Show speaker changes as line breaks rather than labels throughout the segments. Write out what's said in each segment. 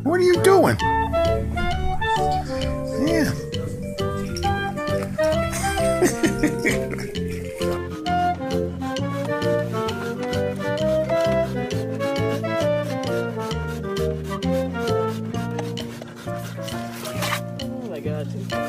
What are you doing? Yeah.
Oh my god, too fun.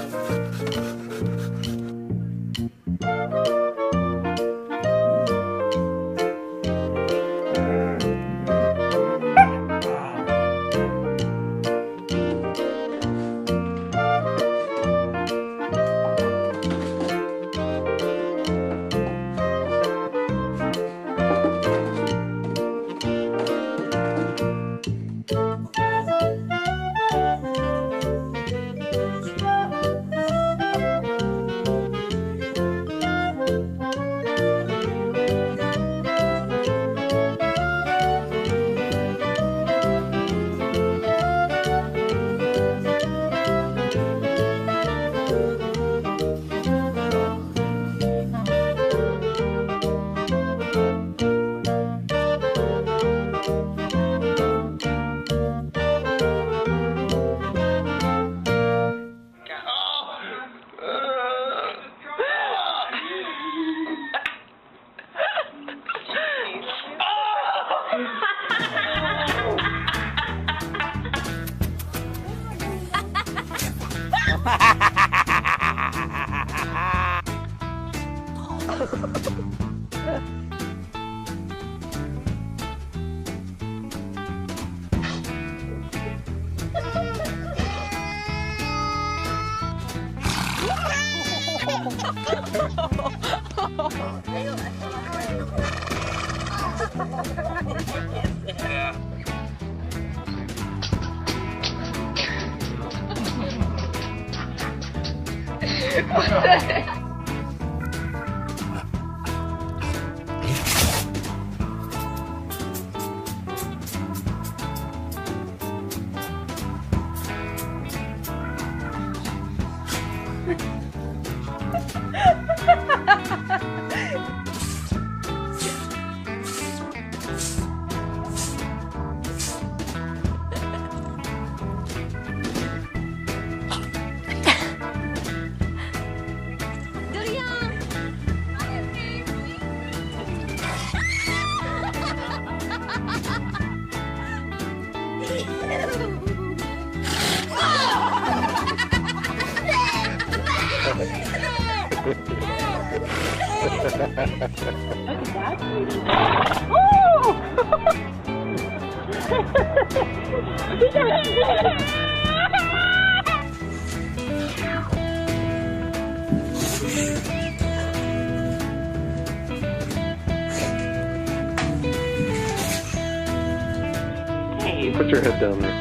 Hey, put your head down there.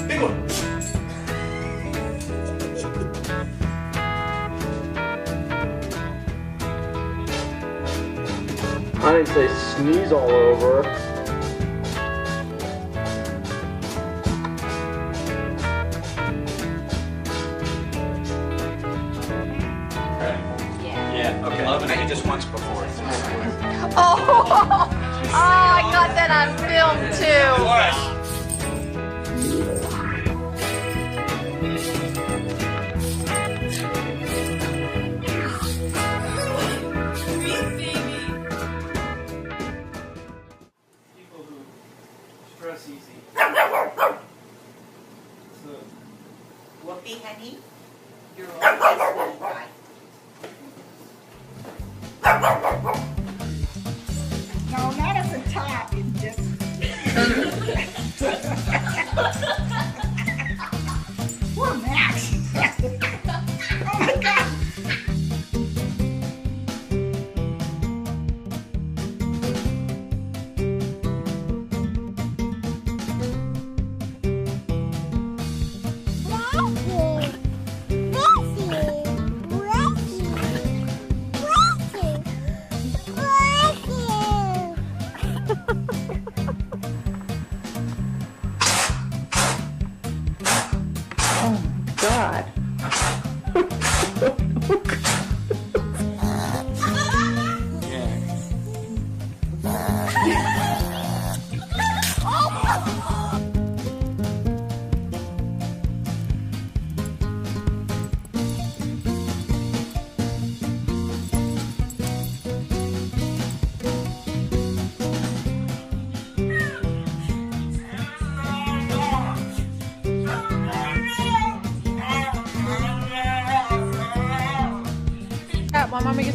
Big one.
I didn't say sneeze all over.
Yeah, okay. I did this once before.
Oh, I got that on film too.
People who stress easy. So,
Whoopee, honey, you're all best friend.
No, not as a top, it's just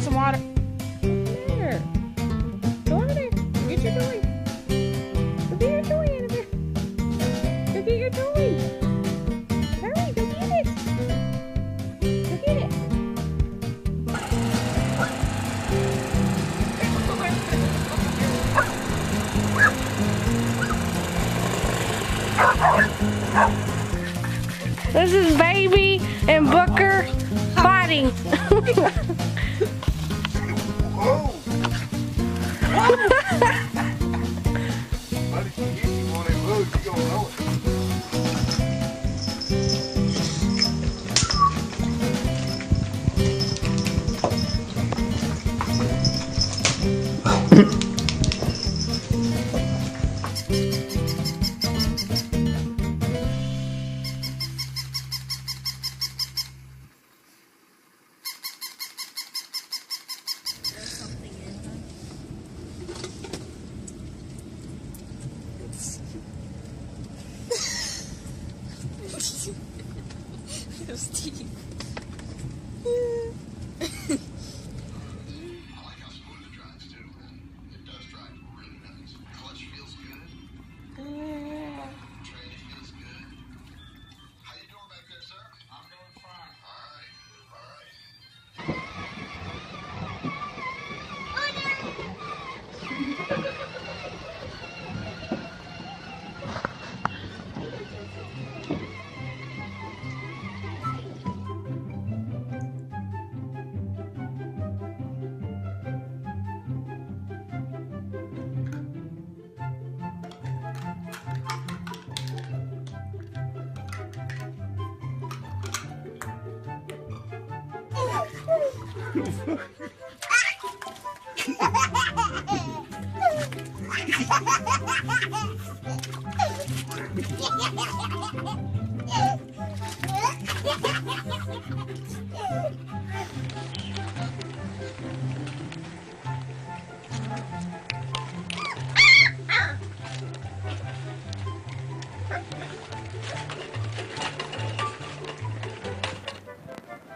some water. There. Go over there. Get your toy. Go get your toy, Annabelle. Go get your toy. Hurry, go get it. Go get it. This is Baby and Booker fighting.
Whoa! Buddy, she hit you on that road, you don't know it.
Those teeth.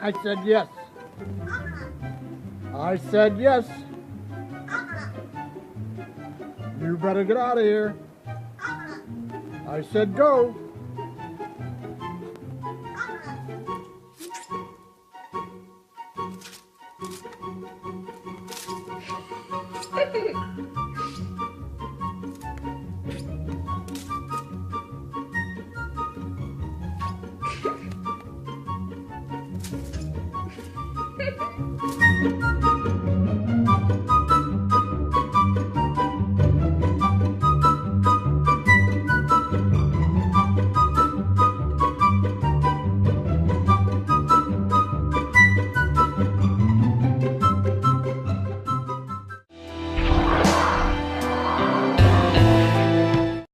I said yes. I said yes. You better get out of here. I said go.